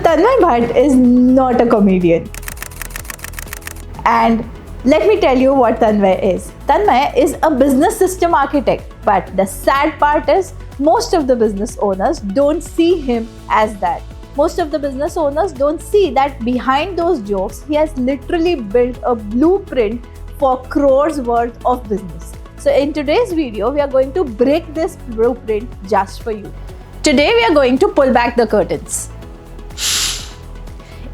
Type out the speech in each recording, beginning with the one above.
Tanmay Bhatt is not a comedian. And let me tell you what Tanmay is. Tanmay is a business system architect. But the sad part is most of the business owners don't see him as that. Most of the business owners don't see that behind those jokes, he has literally built a blueprint for crores worth of business. So in today's video, we are going to break this blueprint just for you. Today, we are going to pull back the curtains.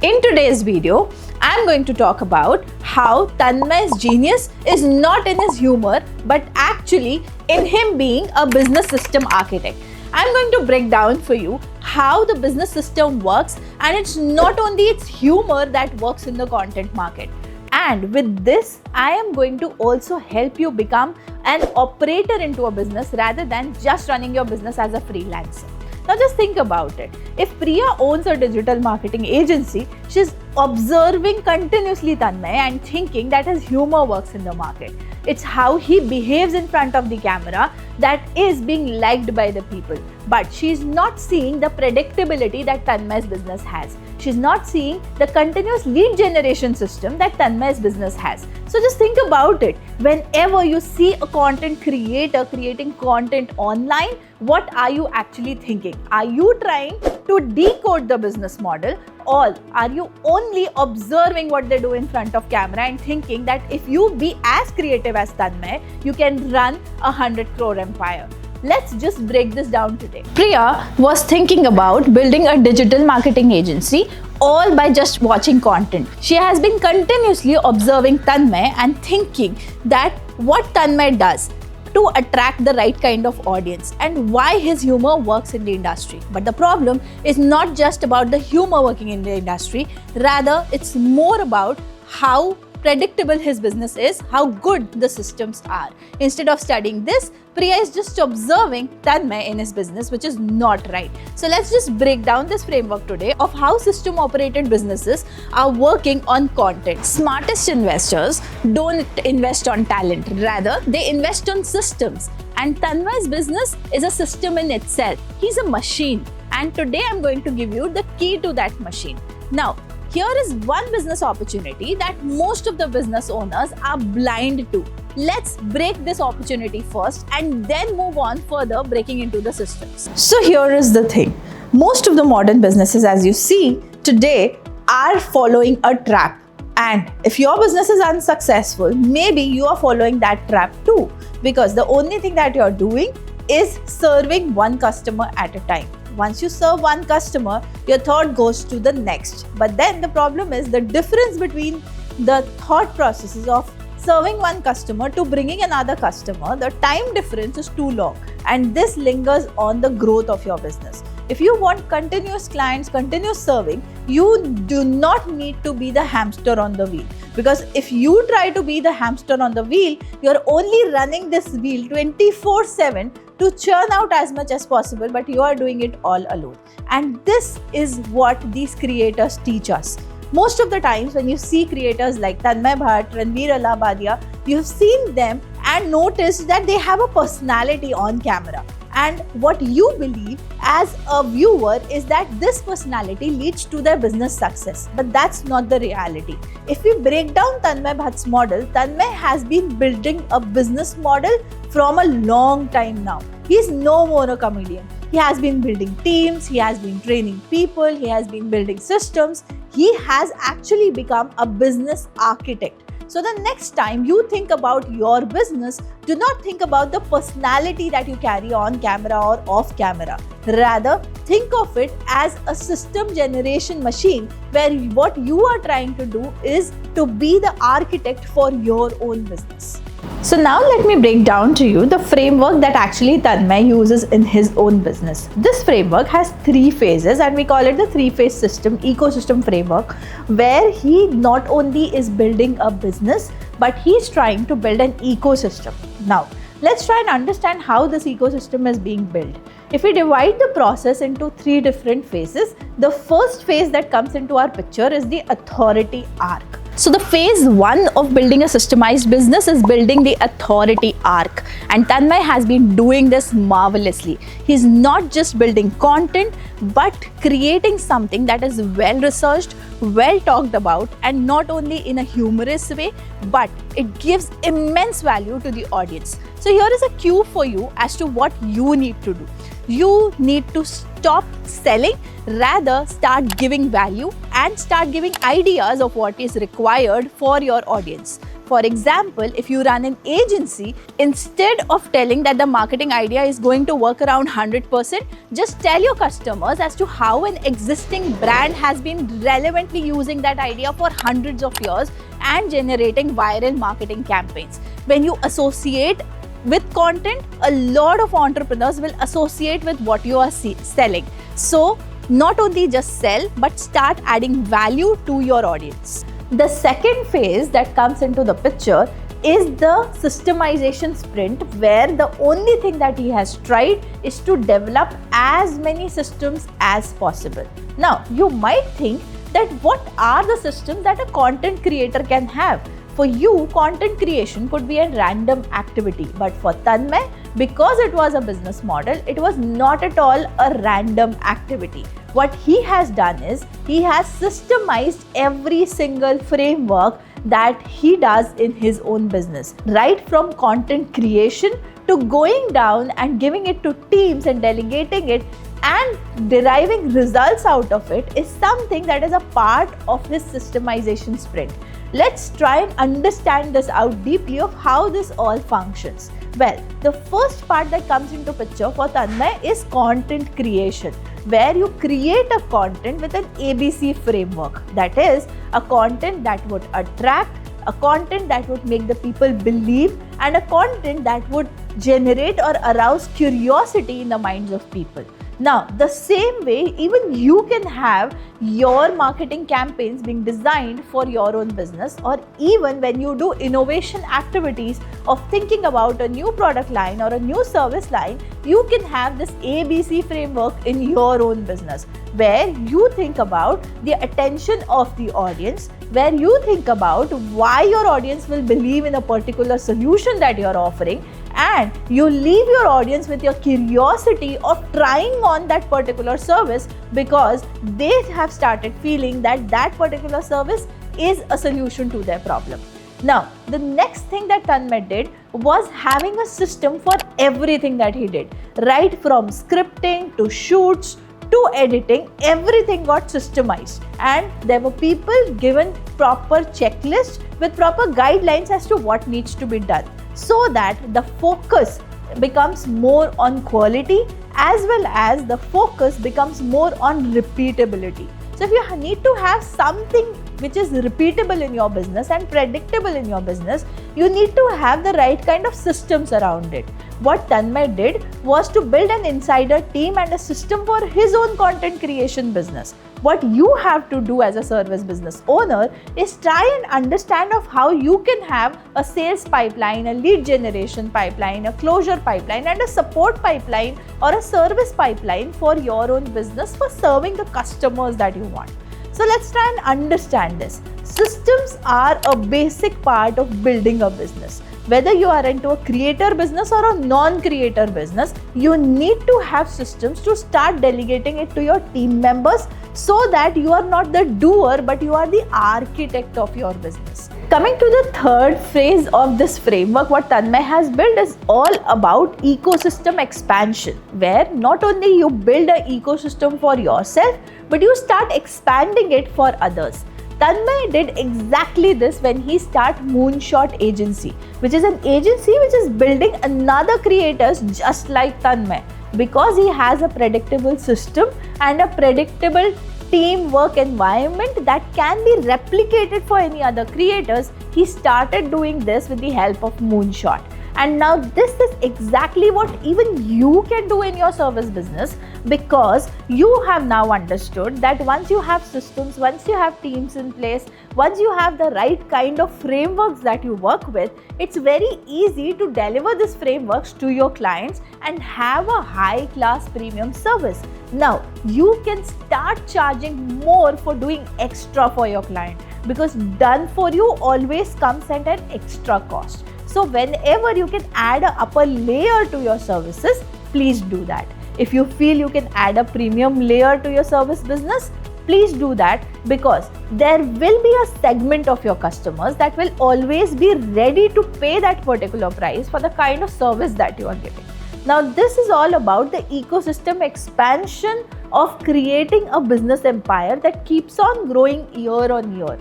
In today's video, I'm going to talk about how Tanmay's genius is not in his humor, but actually in him being a business system architect. I'm going to break down for you how the business system works, and it's not only its humor that works in the content market. And with this, I am going to also help you become an operator into a business rather than just running your business as a freelancer. Now just think about it. If Priya owns a digital marketing agency, she's observing continuously Tanmay and thinking that his humor works in the market. It's how he behaves in front of the camera that is being liked by the people. But she's not seeing the predictability that Tanmay's business has. She's not seeing the continuous lead generation system that Tanmay's business has. So just think about it. Whenever you see a content creator creating content online, what are you actually thinking? Are you trying to decode the business model, or are you only observing what they do in front of camera and thinking that if you be as creative as Tanmay, you can run a 100 crore empire? Let's just break this down today. Priya was thinking about building a digital marketing agency all by just watching content. She has been continuously observing Tanmay and thinking that what Tanmay does to attract the right kind of audience and why his humor works in the industry. But the problem is not just about the humor working in the industry, rather it's more about how predictable his business is, how good the systems are. Instead of studying this, Priya is just observing Tanmay in his business, which is not right. So let's just break down this framework today of how system operated businesses are working on content. Smartest investors don't invest on talent, rather they invest on systems. And Tanmay's business is a system in itself. He's a machine. And today I'm going to give you the key to that machine. Now, here is one business opportunity that most of the business owners are blind to. Let's break this opportunity first and then move on further breaking into the systems. So here is the thing. Most of the modern businesses, as you see today, are following a trap. And if your business is unsuccessful, maybe you are following that trap too. Because the only thing that you're doing is serving one customer at a time. Once you serve one customer, your thought goes to the next. But then the problem is the difference between the thought processes of serving one customer to bringing another customer, the time difference is too long. And this lingers on the growth of your business. If you want continuous clients, continuous serving, you do not need to be the hamster on the wheel. Because if you try to be the hamster on the wheel, you're only running this wheel 24/7 to churn out as much as possible, but you are doing it all alone. And this is what these creators teach us. Most of the times when you see creators like Tanmay Bhatt, Ranveer Allahabadiya, you've seen them and noticed that they have a personality on camera. And what you believe as a viewer is that this personality leads to their business success. But that's not the reality. If we break down Tanmay Bhatt's model, Tanmay has been building a business model from a long time now. He's no more a comedian. He has been building teams, he has been training people, he has been building systems. He has actually become a business architect. So the next time you think about your business, do not think about the personality that you carry on camera or off camera. Rather, think of it as a system generation machine where what you are trying to do is to be the architect for your own business. So now let me break down to you the framework that actually Tanmay uses in his own business. This framework has 3 phases and we call it the 3-phase system, ecosystem framework, where he not only is building a business, but he's trying to build an ecosystem. Now, let's try and understand how this ecosystem is being built. If we divide the process into 3 different phases, the first phase that comes into our picture is the authority arc. So the phase one of building a systemized business is building the authority arc. And Tanmay has been doing this marvelously. He's not just building content, but creating something that is well researched, well talked about, and not only in a humorous way, but it gives immense value to the audience. So here is a cue for you as to what you need to do. You need to stop selling, rather start giving value and start giving ideas of what is required for your audience. For example, if you run an agency, instead of telling that the marketing idea is going to work around 100%, just tell your customers as to how an existing brand has been relevantly using that idea for hundreds of years and generating viral marketing campaigns. When you associate with content, a lot of entrepreneurs will associate with what you are selling. So not only just sell, but start adding value to your audience. The second phase that comes into the picture is the systemization sprint, where the only thing that he has tried is to develop as many systems as possible. Now, you might think that what are the systems that a content creator can have? For you, content creation could be a random activity, but for Tanmay, because it was a business model, it was not at all a random activity. What he has done is, he has systemized every single framework that he does in his own business. Right from content creation to going down and giving it to teams and delegating it and deriving results out of it is something that is a part of his systemization sprint. Let's try and understand this out deeply of how this all functions. Well, the first part that comes into picture for Tanmay is content creation, where you create a content with an ABC framework. That is, a content that would attract, a content that would make the people believe, and a content that would generate or arouse curiosity in the minds of people. Now, the same way, even you can have your marketing campaigns being designed for your own business, or even when you do innovation activities of thinking about a new product line or a new service line, you can have this ABC framework in your own business, where you think about the attention of the audience, where you think about why your audience will believe in a particular solution that you're offering, and you leave your audience with your curiosity of trying on that particular service because they have started feeling that that particular service is a solution to their problem. Now, the next thing that Tanmay did was having a system for everything that he did. Right from scripting to shoots to editing, everything got systemized, and there were people given proper checklists with proper guidelines as to what needs to be done, so that the focus becomes more on quality as well as the focus becomes more on repeatability. So if you need to have something which is repeatable in your business and predictable in your business, you need to have the right kind of systems around it. What Tanmay did was to build an insider team and a system for his own content creation business. What you have to do as a service business owner is try and understand of how you can have a sales pipeline, a lead generation pipeline, a closure pipeline, and a support pipeline or a service pipeline for your own business for serving the customers that you want. So let's try and understand this. Systems are a basic part of building a business. Whether you are into a creator business or a non-creator business, you need to have systems to start delegating it to your team members so that you are not the doer, but you are the architect of your business. Coming to the third phase of this framework, what Tanmay has built is all about ecosystem expansion, where not only you build an ecosystem for yourself, but you start expanding it for others. Tanmay did exactly this when he started Moonshot Agency, which is an agency which is building another creators just like Tanmay. Because he has a predictable system and a predictable teamwork environment that can be replicated for any other creators, he started doing this with the help of Moonshot. And now this is exactly what even you can do in your service business, because you have now understood that once you have systems, once you have teams in place, once you have the right kind of frameworks that you work with, it's very easy to deliver these frameworks to your clients and have a high-class premium service. Now, you can start charging more for doing extra for your client. because done for you always comes at an extra cost. So whenever you can add an upper layer to your services, please do that. If you feel you can add a premium layer to your service business, please do that, because there will be a segment of your customers that will always be ready to pay that particular price for the kind of service that you are giving. Now, this is all about the ecosystem expansion of creating a business empire that keeps on growing year on year.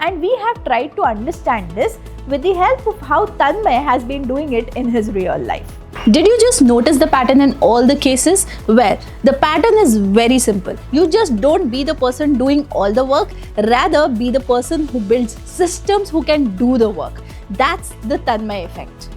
And we have tried to understand this with the help of how Tanmay has been doing it in his real life. Did you just notice the pattern in all the cases? Where the pattern is very simple. You just don't be the person doing all the work, rather be the person who builds systems who can do the work. That's the Tanmay effect.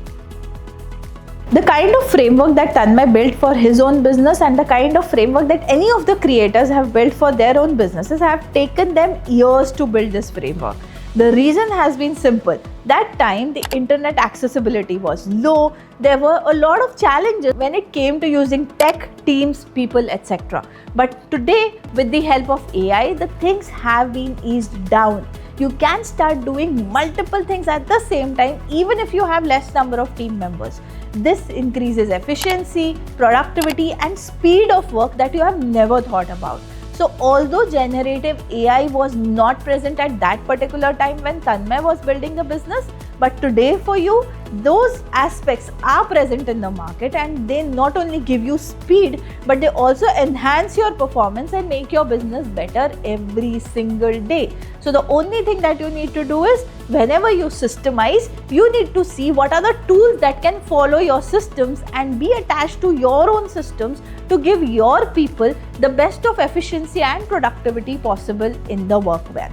The kind of framework that Tanmay built for his own business and the kind of framework that any of the creators have built for their own businesses have taken them years to build this framework. The reason has been simple. That time the internet accessibility was low. There were a lot of challenges when it came to using tech, teams, people, etc. But today, with the help of AI, the things have been eased down. You can start doing multiple things at the same time, even if you have less number of team members. This increases efficiency, productivity, and speed of work that you have never thought about. So although generative AI was not present at that particular time when Tanmay was building the business, but today for you, those aspects are present in the market, and they not only give you speed, but they also enhance your performance and make your business better every single day. So the only thing that you need to do is, whenever you systemize, you need to see what are the tools that can follow your systems and be attached to your own systems to give your people the best of efficiency and productivity possible in the work week.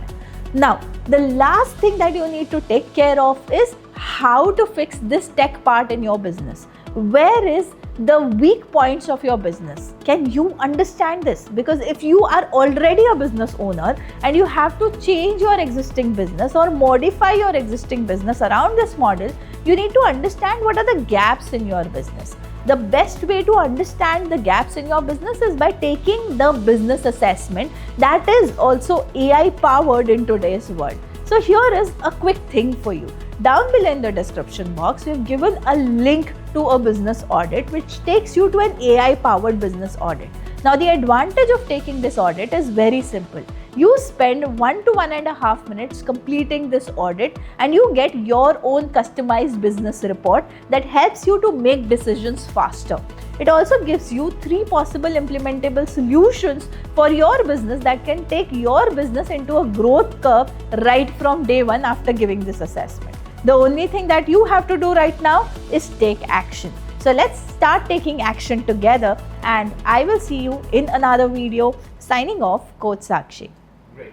Now, the last thing that you need to take care of is how to fix this tech part in your business. Where is the weak points of your business? Can you understand this? Because if you are already a business owner and you have to change your existing business or modify your existing business around this model, you need to understand what are the gaps in your business. The best way to understand the gaps in your business is by taking the business assessment that is also AI powered in today's world. So here is a quick thing for you. Down below in the description box, we've given a link to a business audit which takes you to an AI powered business audit. Now the advantage of taking this audit is very simple. You spend 1 to 1.5 minutes completing this audit and you get your own customized business report that helps you to make decisions faster. It also gives you 3 possible implementable solutions for your business that can take your business into a growth curve right from day 1 after giving this assessment. The only thing that you have to do right now is take action. So let's start taking action together, and I will see you in another video. Signing off, Coach Sakshi. Great.